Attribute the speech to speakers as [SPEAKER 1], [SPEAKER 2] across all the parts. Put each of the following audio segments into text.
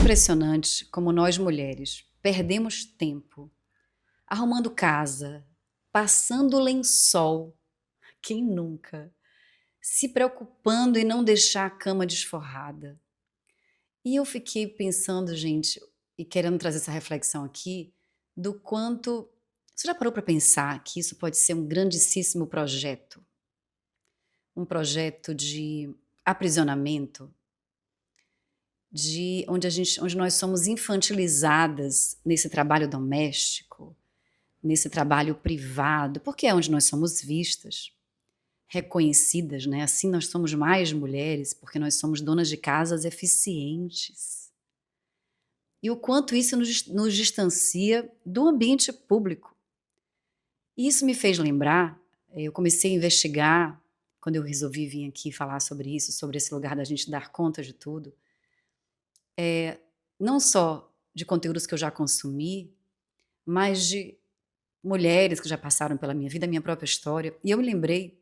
[SPEAKER 1] impressionante como nós mulheres perdemos tempo arrumando casa, passando lençol, quem nunca? Se preocupando em não deixar a cama desforrada. E eu fiquei pensando, gente, e querendo trazer essa reflexão aqui, do quanto. Você já parou para pensar que isso pode ser um grandíssimo projeto? Um projeto de aprisionamento, de onde nós somos infantilizadas nesse trabalho doméstico, nesse trabalho privado, porque é onde nós somos vistas, reconhecidas, né? Assim nós somos mais mulheres, porque nós somos donas de casas eficientes. E o quanto isso nos distancia do ambiente público. E isso me fez lembrar, eu comecei a investigar, quando eu resolvi vir aqui falar sobre isso, sobre esse lugar da gente dar conta de tudo, não só de conteúdos que eu já consumi, mas de mulheres que já passaram pela minha vida, a minha própria história. E eu me lembrei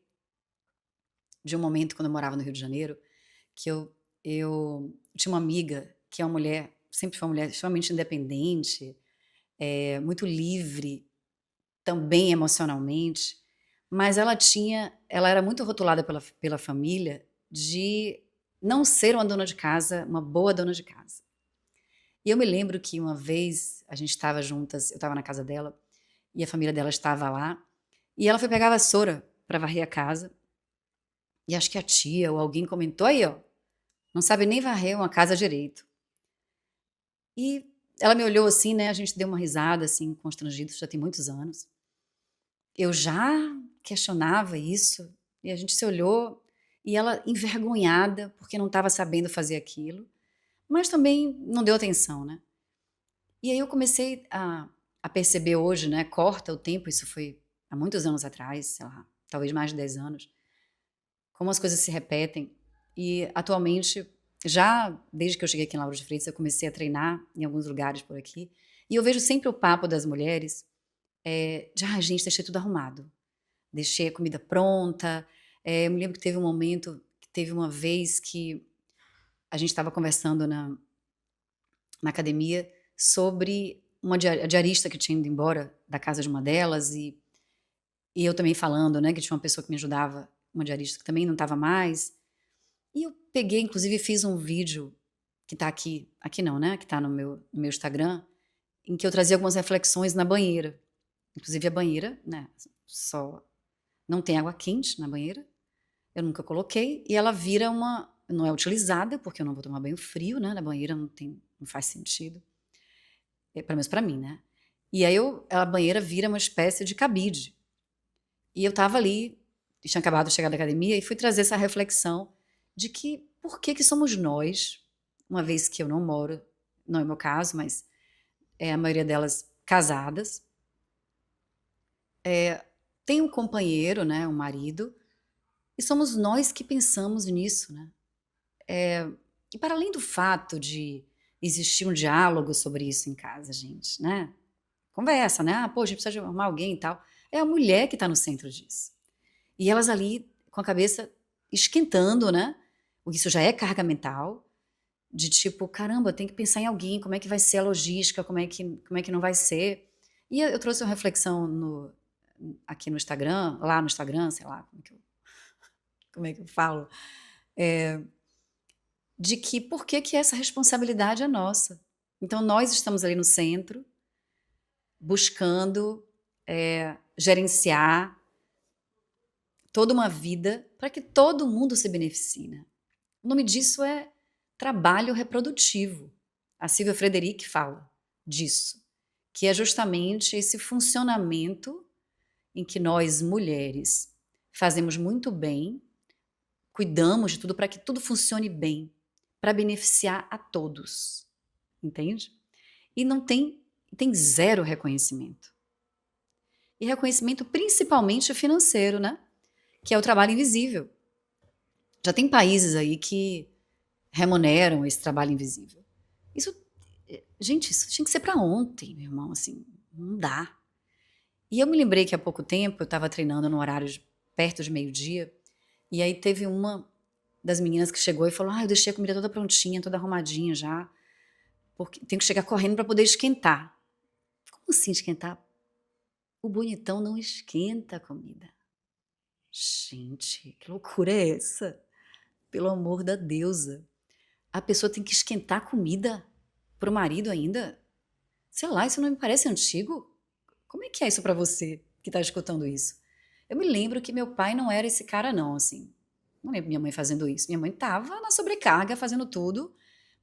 [SPEAKER 1] de um momento quando eu morava no Rio de Janeiro, que eu tinha uma amiga que é uma mulher, sempre foi uma mulher extremamente independente, muito livre, também emocionalmente, mas ela era muito rotulada pela família de não ser uma dona de casa, uma boa dona de casa. E eu me lembro que uma vez a gente estava juntas, eu estava na casa dela, e a família dela estava lá, e ela foi pegar a vassoura para varrer a casa, e acho que a tia ou alguém comentou: "Aí, ó, não sabe nem varrer uma casa direito". E ela me olhou assim, né, a gente deu uma risada, assim, constrangido, isso já tem muitos anos. Eu já questionava isso, e a gente se olhou, e ela envergonhada, porque não estava sabendo fazer aquilo, mas também não deu atenção, né. E aí eu comecei a perceber hoje, né, corta o tempo, isso foi há muitos anos atrás, sei lá, talvez mais de 10 anos, como as coisas se repetem. E atualmente, já desde que eu cheguei aqui em Lauro de Freitas, eu comecei a treinar em alguns lugares por aqui, e eu vejo sempre o papo das mulheres, de: "Ai gente, deixei tudo arrumado, deixei a comida pronta". Eu me lembro que teve um momento, que teve uma vez que a gente estava conversando na academia sobre uma diarista que tinha ido embora da casa de uma delas, e eu também falando, né, que tinha uma pessoa que me ajudava, uma diarista que também não estava mais. E eu peguei, inclusive fiz um vídeo que tá aqui não, né, que tá no meu Instagram, em que eu trazia algumas reflexões na banheira. Inclusive a banheira, né, só não tem água quente na banheira, eu nunca coloquei, e ela vira não é utilizada, porque eu não vou tomar banho frio, né, na banheira não faz sentido, pelo menos pra mim, né. E aí a banheira vira uma espécie de cabide. E eu estava ali, tinha acabado de chegar da academia e fui trazer essa reflexão de que por que que somos nós, uma vez que eu não moro, não é o meu caso, mas é a maioria delas casadas, tem um companheiro, né, um marido, e somos nós que pensamos nisso, né. E para além do fato de existir um diálogo sobre isso em casa, gente, né, conversa, né, "Ah, poxa, a gente precisa de arrumar alguém e tal", é a mulher que está no centro disso. E elas ali com a cabeça esquentando, né, isso já é carga mental, de tipo: "Caramba, tem que pensar em alguém, como é que vai ser a logística, como é que não vai ser". E eu trouxe uma reflexão aqui no Instagram, lá no Instagram, sei lá como é que eu falo, de que por que que essa responsabilidade é nossa. Então nós estamos ali no centro, buscando, gerenciar toda uma vida para que todo mundo se beneficie, né. O nome disso é trabalho reprodutivo. A Silvia Frederic fala disso, que é justamente esse funcionamento em que nós mulheres fazemos muito bem, cuidamos de tudo para que tudo funcione bem, para beneficiar a todos, entende? E não tem zero reconhecimento. E reconhecimento principalmente financeiro, né, que é o trabalho invisível. Já tem países aí que remuneram esse trabalho invisível. Isso, gente, isso tinha que ser para ontem, meu irmão, assim, não dá. E eu me lembrei que há pouco tempo eu estava treinando no horário perto de meio-dia, e aí teve uma das meninas que chegou e falou: "Ah, eu deixei a comida toda prontinha, toda arrumadinha já". porque tenho que chegar correndo para poder esquentar. Como assim esquentar? O bonitão não esquenta a comida. Gente, que loucura é essa? Pelo amor da deusa. A pessoa tem que esquentar a comida pro marido ainda? Sei lá, isso não me parece antigo? Como é que é isso pra você que tá escutando isso? Eu me lembro que meu pai não era esse cara não, assim. Não lembro minha mãe fazendo isso. Minha mãe tava na sobrecarga, fazendo tudo.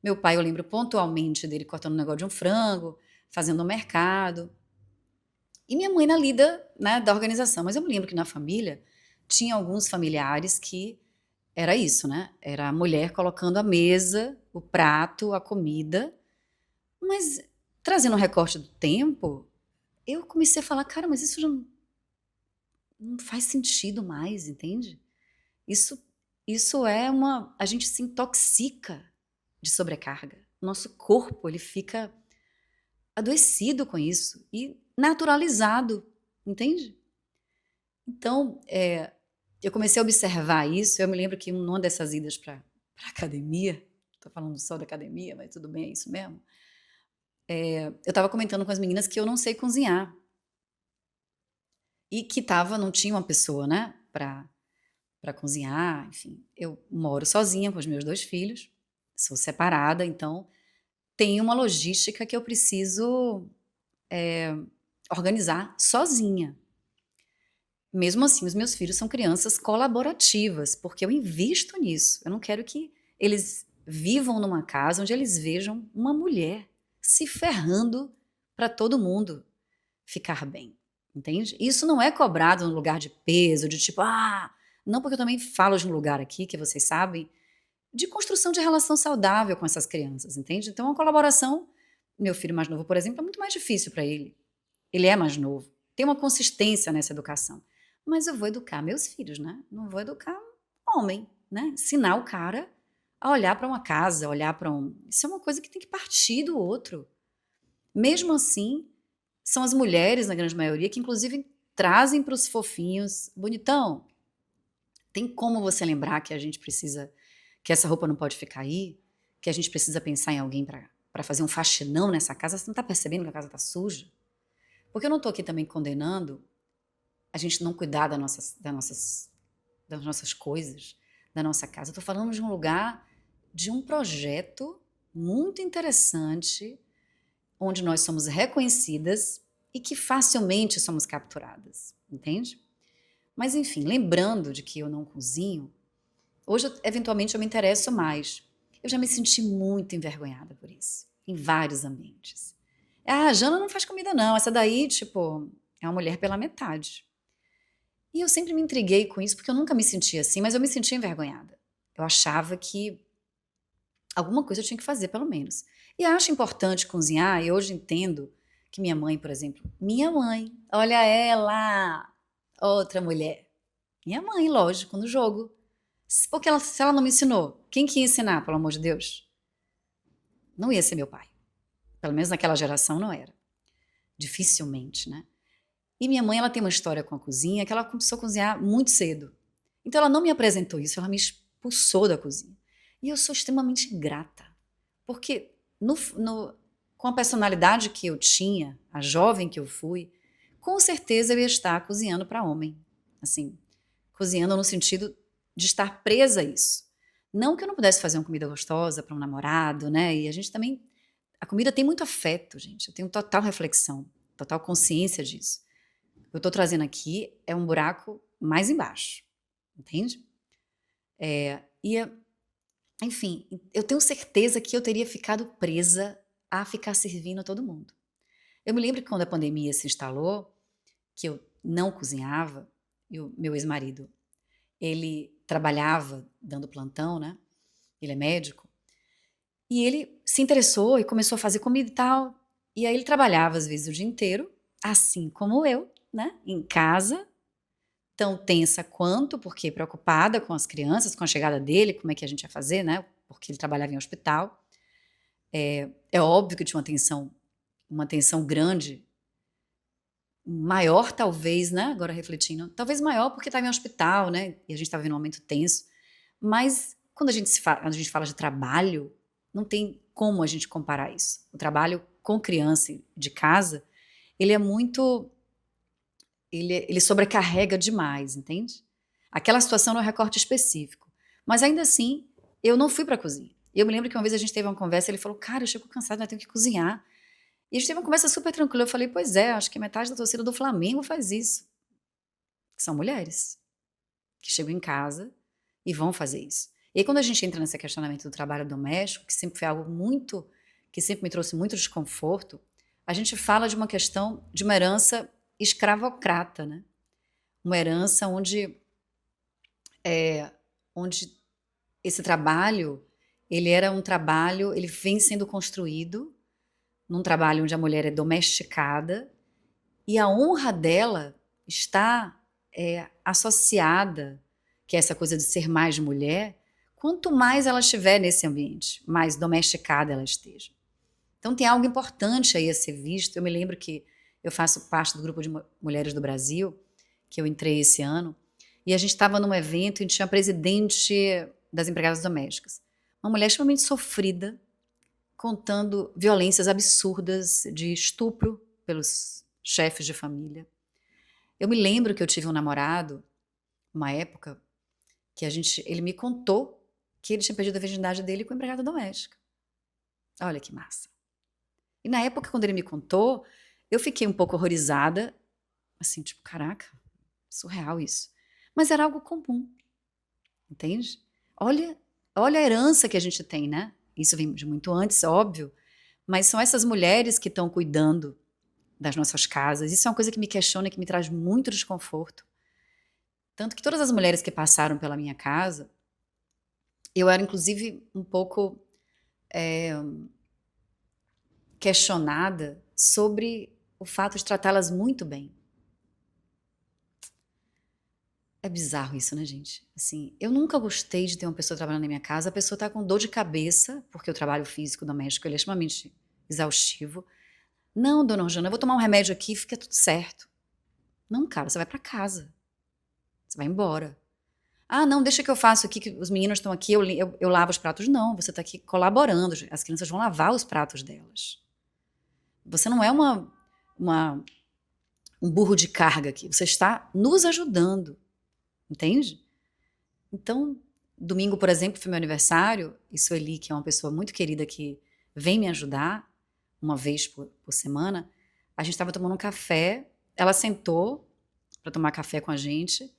[SPEAKER 1] Meu pai, eu lembro pontualmente dele cortando um negócio de um frango, fazendo um mercado. E minha mãe na lida, né, da organização. Mas eu me lembro que na família tinha alguns familiares que era isso, né? Era a mulher colocando a mesa, o prato, a comida. Mas trazendo um recorte do tempo, eu comecei a falar, cara, mas isso já não faz sentido mais, entende? Isso, isso é uma. A gente se intoxica de sobrecarga. Nosso corpo, ele fica adoecido com isso e naturalizado, entende? Então, eu comecei a observar isso. Eu me lembro que numa dessas idas para academia, estou falando só da academia, mas tudo bem, é isso mesmo. Eu estava comentando com as meninas que eu não sei cozinhar e que não tinha uma pessoa, né, para cozinhar. Enfim, eu moro sozinha com os meus 2 filhos, sou separada, então tem uma logística que eu preciso organizar sozinha. Mesmo assim, os meus filhos são crianças colaborativas, porque eu invisto nisso. Eu não quero que eles vivam numa casa onde eles vejam uma mulher se ferrando para todo mundo ficar bem, entende? Isso não é cobrado no lugar de peso, de tipo, não, porque eu também falo de um lugar aqui, que vocês sabem, de construção de relação saudável com essas crianças, entende? Então, uma colaboração, meu filho mais novo, por exemplo, é muito mais difícil para ele. Ele é mais novo, tem uma consistência nessa educação. Mas eu vou educar meus filhos, né? Não vou educar homem, né? Ensinar o cara a olhar para uma casa, olhar para um. Isso é uma coisa que tem que partir do outro. Mesmo assim, são as mulheres, na grande maioria, que inclusive trazem para os fofinhos, bonitão, tem como você lembrar que a gente precisa, que essa roupa não pode ficar aí, que a gente precisa pensar em alguém para fazer um faxinão nessa casa? Você não está percebendo que a casa está suja? Porque eu não estou aqui também condenando a gente não cuidar das nossas coisas, da nossa casa. Eu estou falando de um lugar, de um projeto muito interessante, onde nós somos reconhecidas e que facilmente somos capturadas, entende? Mas enfim, lembrando de que eu não cozinho, hoje eventualmente eu me interesso mais. Eu já me senti muito envergonhada por isso, em vários ambientes. A Jana não faz comida não, essa daí, tipo, é uma mulher pela metade. E eu sempre me intriguei com isso, porque eu nunca me sentia assim, mas eu me sentia envergonhada. Eu achava que alguma coisa eu tinha que fazer, pelo menos. E acho importante cozinhar, e hoje entendo que minha mãe, por exemplo, minha mãe, olha ela, outra mulher. Minha mãe, lógico, no jogo. Porque se ela não me ensinou, quem que ia ensinar, pelo amor de Deus? Não ia ser meu pai. Pelo menos naquela geração não era. Dificilmente, né? E minha mãe, ela tem uma história com a cozinha, que ela começou a cozinhar muito cedo. Então ela não me apresentou isso, ela me expulsou da cozinha. E eu sou extremamente grata, porque com a personalidade que eu tinha, a jovem que eu fui, com certeza eu ia estar cozinhando para homem. Assim, cozinhando no sentido de estar presa a isso. Não que eu não pudesse fazer uma comida gostosa para um namorado, né? E a gente também. A comida tem muito afeto, gente. Eu tenho total reflexão, total consciência disso. O que eu estou trazendo aqui é um buraco mais embaixo, entende? Enfim, eu tenho certeza que eu teria ficado presa a ficar servindo a todo mundo. Eu me lembro que quando a pandemia se instalou, que eu não cozinhava, e o meu ex-marido, ele trabalhava dando plantão, né? Ele é médico. E ele se interessou e começou a fazer comida e tal. E aí ele trabalhava às vezes o dia inteiro, assim como eu, né? Em casa, tão tensa quanto, porque preocupada com as crianças, com a chegada dele, como é que a gente ia fazer, né? Porque ele trabalhava em hospital. É óbvio que tinha uma tensão grande, maior talvez, né? Agora refletindo, talvez maior porque estava em hospital, né? E a gente estava vivendo um momento tenso. Mas quando a gente fala de trabalho, não tem como a gente comparar isso. O trabalho com criança de casa, ele é muito ele sobrecarrega demais, entende? Aquela situação é um recorte específico. Mas ainda assim, eu não fui para a cozinha. Eu me lembro que uma vez a gente teve uma conversa, ele falou: "Cara, eu chego cansado, eu tenho que cozinhar". E a gente teve uma conversa super tranquila. Eu falei: "Pois é, acho que metade da torcida do Flamengo faz isso". Que são mulheres que chegam em casa e vão fazer isso. E aí, quando a gente entra nesse questionamento do trabalho doméstico, que sempre foi algo muito, que sempre me trouxe muito desconforto, a gente fala de uma questão de uma herança escravocrata, né? Uma herança é, onde esse trabalho, ele era um trabalho, ele vem sendo construído num trabalho onde a mulher é domesticada e a honra dela está associada, que é essa coisa de ser mais mulher, quanto mais ela estiver nesse ambiente, mais domesticada ela esteja. Então tem algo importante aí a ser visto. Eu me lembro que eu faço parte do grupo de mulheres do Brasil, que eu entrei esse ano, e a gente estava num evento e tinha a presidente das empregadas domésticas. Uma mulher extremamente sofrida, contando violências absurdas de estupro pelos chefes de família. Eu me lembro que eu tive um namorado, uma época, que ele me contou que ele tinha perdido a virgindade dele com a empregada doméstica. Olha que massa. E na época, quando ele me contou, eu fiquei um pouco horrorizada, assim, tipo, caraca, surreal isso. Mas era algo comum, entende? Olha, olha a herança que a gente tem, né? Isso vem de muito antes, óbvio, mas são essas mulheres que estão cuidando das nossas casas. Isso é uma coisa que me questiona, que me traz muito desconforto. Tanto que todas as mulheres que passaram pela minha casa, eu era inclusive um pouco questionada sobre o fato de tratá-las muito bem. É bizarro isso, né, gente? Assim, eu nunca gostei de ter uma pessoa trabalhando na minha casa, a pessoa tá com dor de cabeça, porque o trabalho físico doméstico ele é extremamente exaustivo. Não, dona Rosana, eu vou tomar um remédio aqui e fica tudo certo. Não, cara, você vai para casa. Você vai embora. Ah, não, deixa que eu faço aqui, que os meninos estão aqui, eu lavo os pratos. Não, você está aqui colaborando. As crianças vão lavar os pratos delas. Você não é uma- um burro de carga aqui. Você está nos ajudando. Entende? Então, domingo, por exemplo, foi meu aniversário, e Sueli, que é uma pessoa muito querida que vem me ajudar uma vez por semana, a gente estava tomando um café, ela sentou para tomar café com a gente,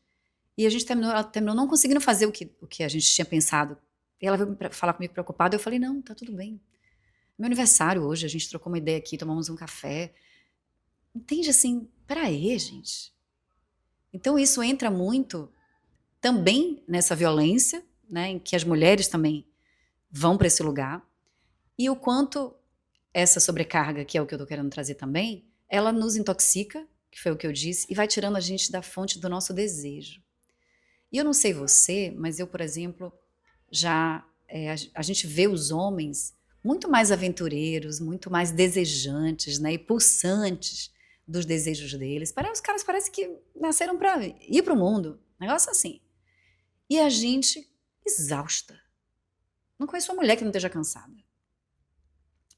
[SPEAKER 1] e ela terminou não conseguindo fazer o que a gente tinha pensado. E ela veio falar comigo preocupada, eu falei, não, tá tudo bem. Meu aniversário hoje, a gente trocou uma ideia aqui, tomamos um café. Entende assim? Peraí, gente. Então isso entra muito também nessa violência, né, em que as mulheres também vão para esse lugar, e o quanto essa sobrecarga, que é o que eu estou querendo trazer também, ela nos intoxica, que foi o que eu disse, e vai tirando a gente da fonte do nosso desejo. E eu não sei você, mas eu, por exemplo, a gente vê os homens muito mais aventureiros, muito mais desejantes, né, e pulsantes dos desejos deles. Os caras parece que nasceram para ir para o mundo, negócio assim. E a gente exausta. Não conheço uma mulher que não esteja cansada.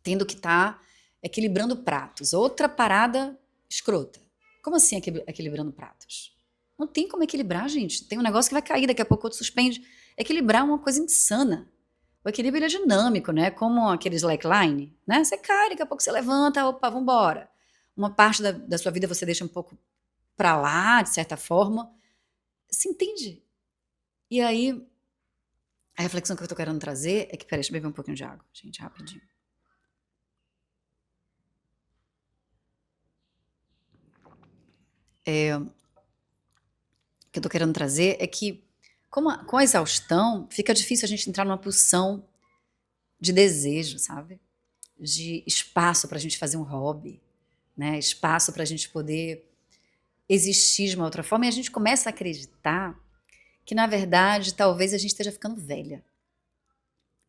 [SPEAKER 1] Tendo que estar equilibrando pratos. Outra parada escrota. Como assim equilibrando pratos? Não tem como equilibrar, gente. Tem um negócio que vai cair, daqui a pouco outro suspende. Equilibrar é uma coisa insana. O equilíbrio ele é dinâmico, né? Como aquele slackline, né? Você cai, daqui a pouco você levanta, opa, vambora. Uma parte da sua vida você deixa um pouco pra lá, de certa forma. Você entende? E aí, a reflexão que eu tô querendo trazer é que, peraí, deixa eu beber um pouquinho de água, gente, rapidinho. O que eu tô querendo trazer é que, com a exaustão, fica difícil a gente entrar numa pulsão de desejo, sabe? De espaço pra gente fazer um hobby, né? Espaço pra gente poder existir de uma outra forma. E a gente começa a acreditar que, na verdade, talvez a gente esteja ficando velha.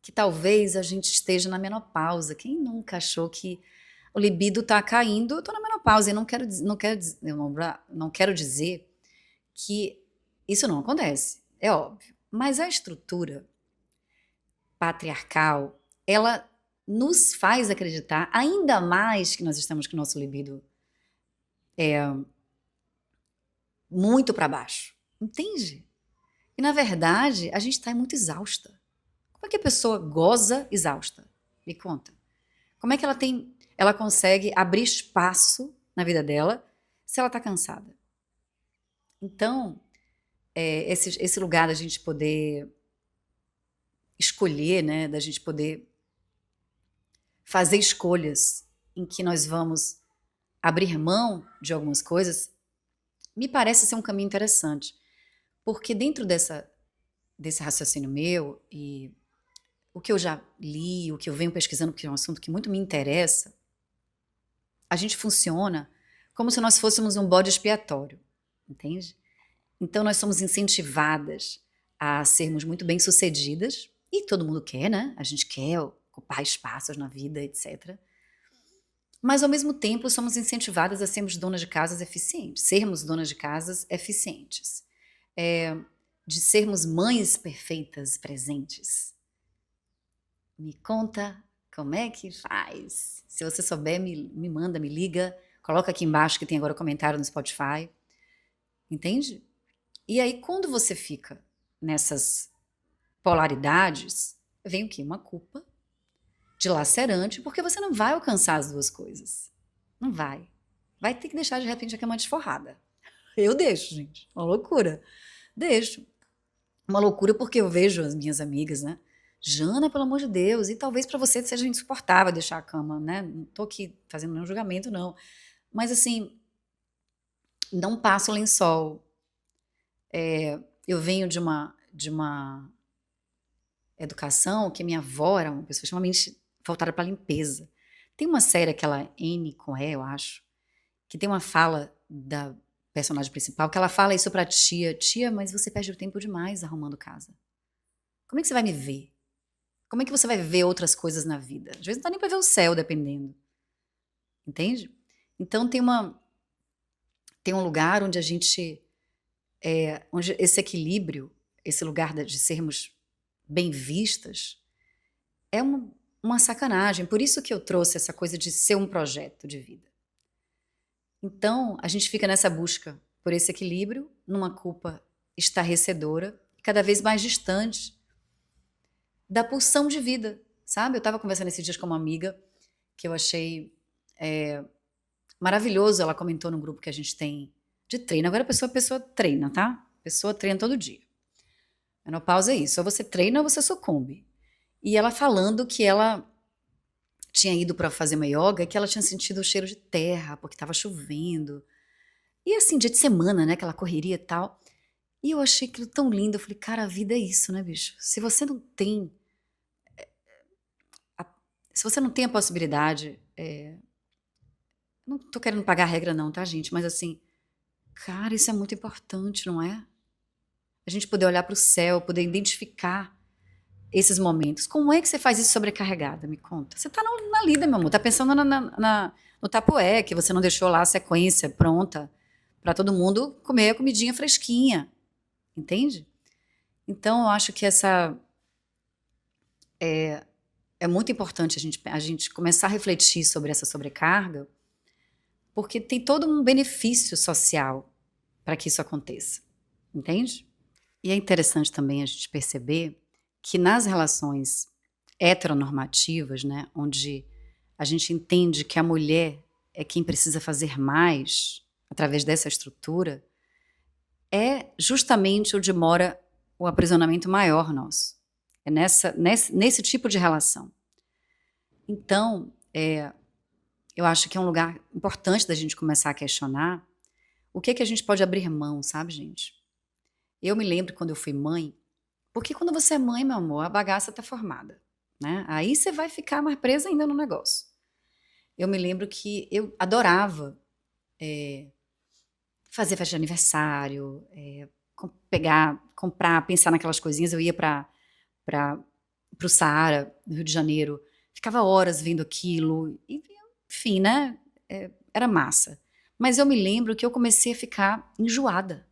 [SPEAKER 1] Que talvez a gente esteja na menopausa. Quem nunca achou que o libido tá caindo? Eu tô na menopausa e não quero dizer que isso não acontece, é óbvio. Mas a estrutura patriarcal ela nos faz acreditar ainda mais que nós estamos com o nosso libido muito para baixo, entende? E na verdade, a gente está muito exausta. Como é que a pessoa goza exausta? Me conta. Como é que ela consegue abrir espaço na vida dela se ela está cansada? Então, esse lugar da gente poder escolher, né, da gente poder fazer escolhas em que nós vamos abrir mão de algumas coisas, me parece ser um caminho interessante. Porque dentro desse raciocínio meu, e o que eu já li, o que eu venho pesquisando, porque é um assunto que muito me interessa, a gente funciona como se nós fôssemos um bode expiatório, entende? Então nós somos incentivadas a sermos muito bem-sucedidas, e todo mundo quer, né? A gente quer ocupar espaços na vida, etc. Mas ao mesmo tempo somos incentivadas a sermos donas de casas eficientes. De sermos mães perfeitas, presentes. Me conta como é que faz. Se você souber, me manda, me liga. Coloca aqui embaixo que tem agora comentário no Spotify. Entende? E aí, quando você fica nessas polaridades, vem o quê? Uma culpa dilacerante, porque você não vai alcançar as duas coisas. Não vai. Vai ter que deixar, de repente, a cama desforrada. Eu deixo, gente. Uma loucura. Deixo. Uma loucura porque eu vejo as minhas amigas, né? Jana, pelo amor de Deus, e talvez para você seja insuportável deixar a cama, né? Não tô aqui fazendo nenhum julgamento, não. Mas assim, não passa o lençol. Eu venho de uma educação que minha avó era uma pessoa extremamente voltada para limpeza. Tem uma série, aquela N com E, eu acho, que tem uma fala da personagem principal, que ela fala isso pra tia: tia, mas você perde o tempo demais arrumando casa. Como é que você vai me ver? Como é que você vai ver outras coisas na vida? Às vezes não dá nem pra ver o céu, dependendo. Entende? Então tem um lugar onde a gente, onde esse equilíbrio, esse lugar de sermos bem vistas, é uma sacanagem. Por isso que eu trouxe essa coisa de ser um projeto de vida. Então, a gente fica nessa busca por esse equilíbrio, numa culpa estarrecedora, cada vez mais distante da pulsão de vida, sabe? Eu estava conversando esses dias com uma amiga que eu achei maravilhoso. Ela comentou no grupo que a gente tem de treino. Agora a pessoa treina, tá? A pessoa treina todo dia. Menopausa é isso, ou você treina ou você sucumbe. E ela falando que ela tinha ido para fazer uma yoga e que ela tinha sentido o cheiro de terra, porque estava chovendo. E assim, dia de semana, né? Aquela correria e tal. E eu achei aquilo tão lindo. Eu falei, cara, a vida é isso, né, bicho? Se você não tem a possibilidade, não tô querendo pagar a regra não, tá, gente? Mas assim, cara, isso é muito importante, não é? A gente poder olhar para o céu, poder identificar esses momentos. Como é que você faz isso sobrecarregada? Me conta. Você tá na lida, meu amor. Tá pensando no tapoé, que você não deixou lá a sequência pronta para todo mundo comer a comidinha fresquinha. Entende? Então, eu acho que é muito importante a gente começar a refletir sobre essa sobrecarga, porque tem todo um benefício social para que isso aconteça. Entende? E é interessante também a gente perceber que nas relações heteronormativas, né, onde a gente entende que a mulher é quem precisa fazer mais através dessa estrutura, é justamente onde mora o aprisionamento maior nosso. É nesse tipo de relação. Então, eu acho que é um lugar importante da gente começar a questionar o que a gente pode abrir mão, sabe, gente? Eu me lembro quando eu fui mãe, porque quando você é mãe, meu amor, a bagaça tá formada, né? Aí você vai ficar mais presa ainda no negócio. Eu me lembro que eu adorava fazer festa de aniversário, comprar, pensar naquelas coisinhas. Eu ia para o Saara, no Rio de Janeiro, ficava horas vendo aquilo, e, enfim, né? Era massa. Mas eu me lembro que eu comecei a ficar enjoada.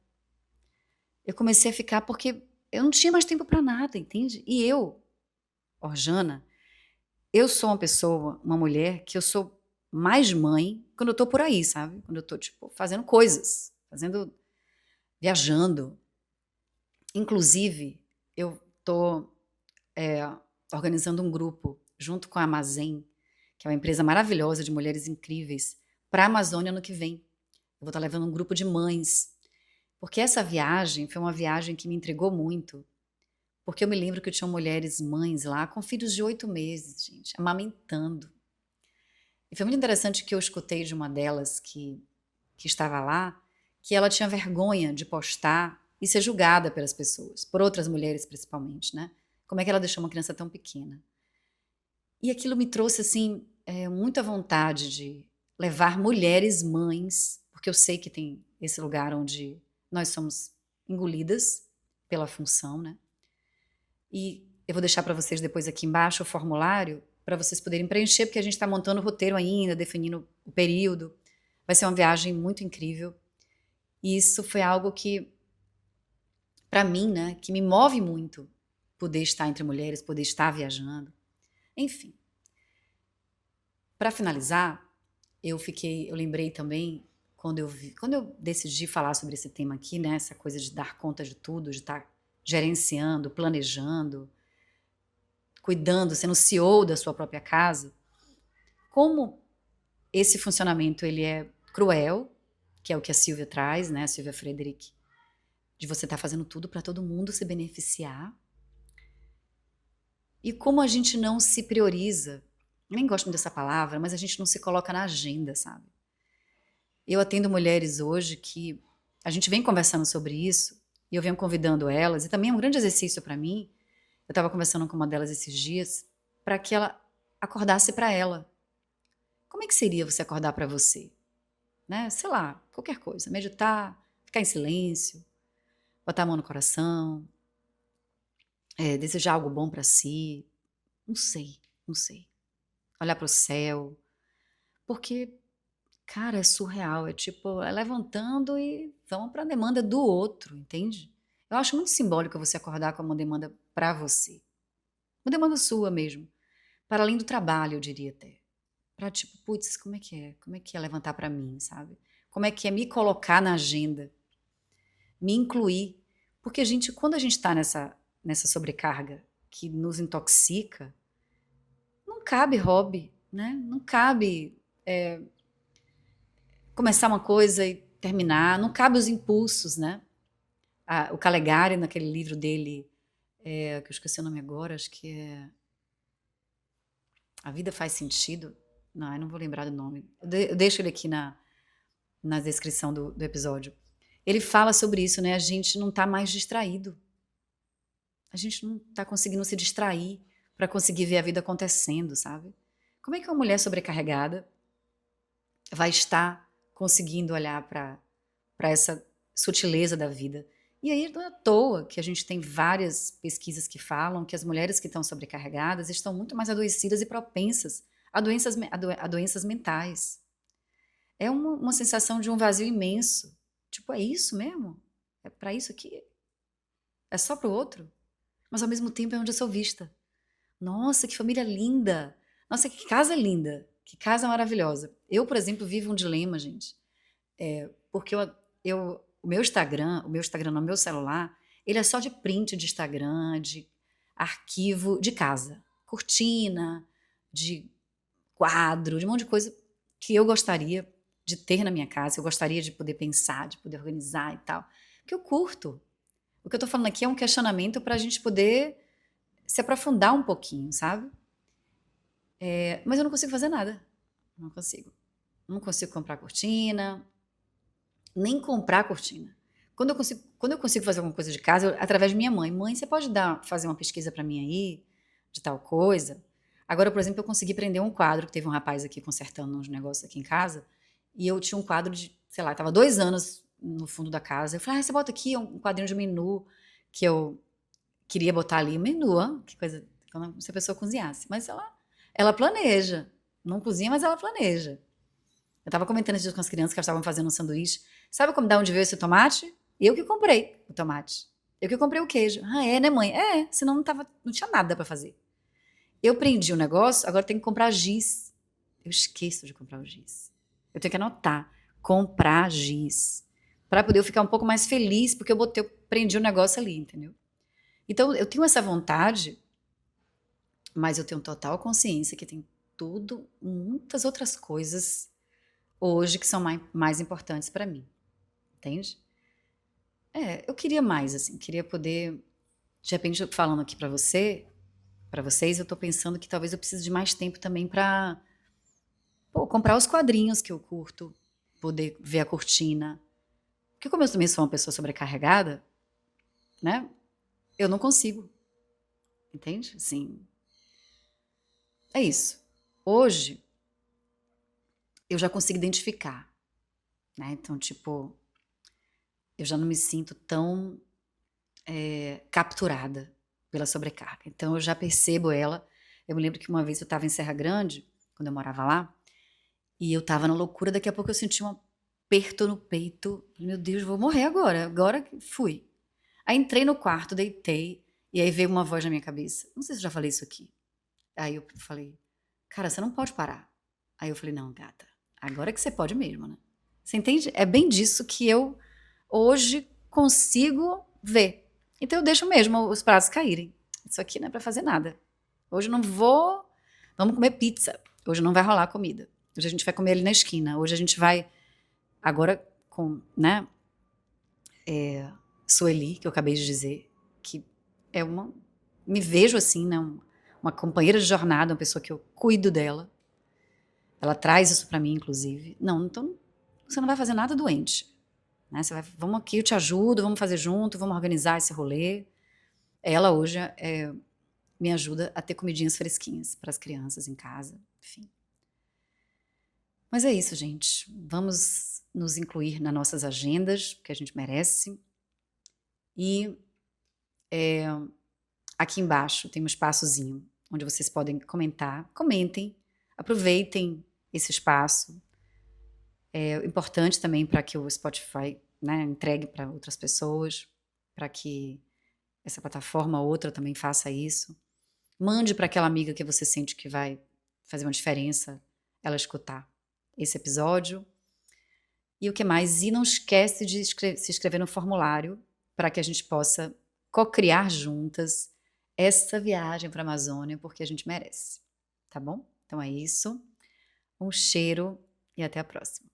[SPEAKER 1] Eu comecei a ficar porque eu não tinha mais tempo para nada, entende? E eu, Orjana, eu sou uma pessoa, uma mulher, que eu sou mais mãe quando eu tô por aí, sabe? Quando eu tô, tipo, fazendo coisas, viajando. Inclusive, eu tô organizando um grupo junto com a Amazem, que é uma empresa maravilhosa de mulheres incríveis, para a Amazônia ano que vem. Eu vou estar levando um grupo de mães, porque essa viagem foi uma viagem que me entregou muito, porque eu me lembro que tinham mulheres mães lá com filhos de 8 meses, gente, amamentando. E foi muito interessante que eu escutei de uma delas que estava lá, que ela tinha vergonha de postar e ser julgada pelas pessoas, por outras mulheres principalmente, né? Como é que ela deixou uma criança tão pequena? E aquilo me trouxe, assim, muita vontade de levar mulheres mães, porque eu sei que tem esse lugar onde nós somos engolidas pela função, né? E eu vou deixar para vocês depois aqui embaixo o formulário para vocês poderem preencher, porque a gente está montando o roteiro ainda, definindo o período. Vai ser uma viagem muito incrível. E isso foi algo que, para mim, né, que me move muito, poder estar entre mulheres, poder estar viajando. Enfim, para finalizar, eu lembrei também quando eu decidi falar sobre esse tema aqui, né, essa coisa de dar conta de tudo, de estar gerenciando, planejando, cuidando, sendo CEO da sua própria casa, como esse funcionamento ele é cruel, que é o que a Silvia traz, né, a Silvia Frederick, de você estar fazendo tudo para todo mundo se beneficiar, e como a gente não se prioriza, nem gosto muito dessa palavra, mas a gente não se coloca na agenda, sabe? Eu atendo mulheres hoje que a gente vem conversando sobre isso, e eu venho convidando elas, e também é um grande exercício para mim. Eu estava conversando com uma delas esses dias, para que ela acordasse para ela. Como é que seria você acordar para você? Né? Sei lá, qualquer coisa. Meditar, ficar em silêncio, botar a mão no coração, desejar algo bom para si. Não sei, não sei. Olhar para o céu. Porque, cara, é surreal. É tipo, é levantando e vamos para a demanda do outro, entende? Eu acho muito simbólico você acordar com uma demanda para você. Uma demanda sua mesmo. Para além do trabalho, eu diria até. Para tipo, putz, como é que é? Como é que é levantar para mim, sabe? Como é que é me colocar na agenda? Me incluir. Porque a gente, quando a gente está nessa sobrecarga que nos intoxica, não cabe hobby, né? Não cabe começar uma coisa e terminar, não cabe os impulsos, né? O Calegari, naquele livro dele, que eu esqueci o nome agora, acho que é A Vida Faz Sentido. Não, eu não vou lembrar do nome. Eu deixo ele aqui na descrição do episódio. Ele fala sobre isso, né? A gente não está mais distraído. A gente não está conseguindo se distrair para conseguir ver a vida acontecendo, sabe? Como é que uma mulher sobrecarregada vai estar conseguindo olhar para essa sutileza da vida? E aí não é à toa que a gente tem várias pesquisas que falam que as mulheres que estão sobrecarregadas estão muito mais adoecidas e propensas a doenças mentais. É uma sensação de um vazio imenso. Tipo, é isso mesmo? É para isso aqui? É só para o outro? Mas ao mesmo tempo é onde eu sou vista. Nossa, que família linda! Nossa, que casa linda! Que casa maravilhosa! Eu, por exemplo, vivo um dilema, gente. Porque o meu Instagram no meu celular, ele é só de print de Instagram, de arquivo de casa. Cortina, de quadro, de um monte de coisa que eu gostaria de ter na minha casa, eu gostaria de poder pensar, de poder organizar e tal. Porque eu curto. O que eu tô falando aqui é um questionamento para a gente poder se aprofundar um pouquinho, sabe? Mas eu não consigo fazer nada. Não consigo. Não consigo comprar cortina, nem comprar cortina. Quando eu consigo fazer alguma coisa de casa, através de minha mãe. Mãe, você pode fazer uma pesquisa para mim aí, de tal coisa? Agora, por exemplo, eu consegui prender um quadro, que teve um rapaz aqui consertando uns negócios aqui em casa, e eu tinha um quadro de, sei lá, estava 2 anos no fundo da casa. Eu falei, você bota aqui um quadrinho de menu, que eu queria botar ali, menu, ó, que coisa, como se a pessoa cozinhasse. Mas ela planeja. Não cozinha, mas ela planeja. Eu estava comentando esses dias com as crianças que elas estavam fazendo um sanduíche. Sabe como da onde veio esse tomate? Eu que comprei o tomate. Eu que comprei o queijo. Ah, é, né, mãe? É, senão não tinha nada para fazer. Eu prendi o negócio, agora eu tenho que comprar giz. Eu esqueço de comprar o giz. Eu tenho que anotar, comprar giz, para poder eu ficar um pouco mais feliz, porque eu prendi o negócio ali, entendeu? Então, eu tenho essa vontade, mas eu tenho total consciência que tem tudo, muitas outras coisas hoje que são mais importantes para mim, entende? Eu queria mais, assim, queria poder, de repente, falando aqui para vocês, eu tô pensando que talvez eu precise de mais tempo também para comprar os quadrinhos que eu curto, poder ver a cortina. Porque como eu também sou uma pessoa sobrecarregada, né? Eu não consigo, entende? Assim, é isso. Hoje, eu já consigo identificar, né? Então, tipo, eu já não me sinto tão capturada pela sobrecarga. Então, eu já percebo ela. Eu me lembro que uma vez eu estava em Serra Grande, quando eu morava lá, e eu estava na loucura, daqui a pouco eu senti um aperto no peito. Meu Deus, vou morrer agora. Agora que fui. Aí entrei no quarto, deitei, e aí veio uma voz na minha cabeça. Não sei se eu já falei isso aqui. Aí eu falei, cara, você não pode parar. Aí eu falei, não, gata, agora que você pode mesmo, né? Você entende? É bem disso que eu hoje consigo ver. Então eu deixo mesmo os pratos caírem. Isso aqui não é pra fazer nada. Hoje eu não vou. Vamos comer pizza. Hoje não vai rolar comida. Hoje a gente vai comer ali na esquina. Hoje a gente vai. Agora com, né? Sueli, que eu acabei de dizer, que é uma. Me vejo assim, né? Uma companheira de jornada, uma pessoa que eu cuido dela. Ela traz isso pra mim, inclusive. Não, então você não vai fazer nada doente. Né? Você vai, vamos aqui, eu te ajudo, vamos fazer junto, vamos organizar esse rolê. Ela hoje me ajuda a ter comidinhas fresquinhas para as crianças em casa, enfim. Mas é isso, gente. Vamos nos incluir nas nossas agendas, que a gente merece. E aqui embaixo tem um espaçozinho onde vocês podem comentar. Comentem, aproveitem esse espaço. É importante também para que o Spotify, né, entregue para outras pessoas, para que essa plataforma ou outra também faça isso. Mande para aquela amiga que você sente que vai fazer uma diferença ela escutar esse episódio. E o que mais? E não esquece de se inscrever no formulário para que a gente possa co-criar juntas essa viagem para a Amazônia, porque a gente merece. Tá bom? Então é isso. Um cheiro e até a próxima.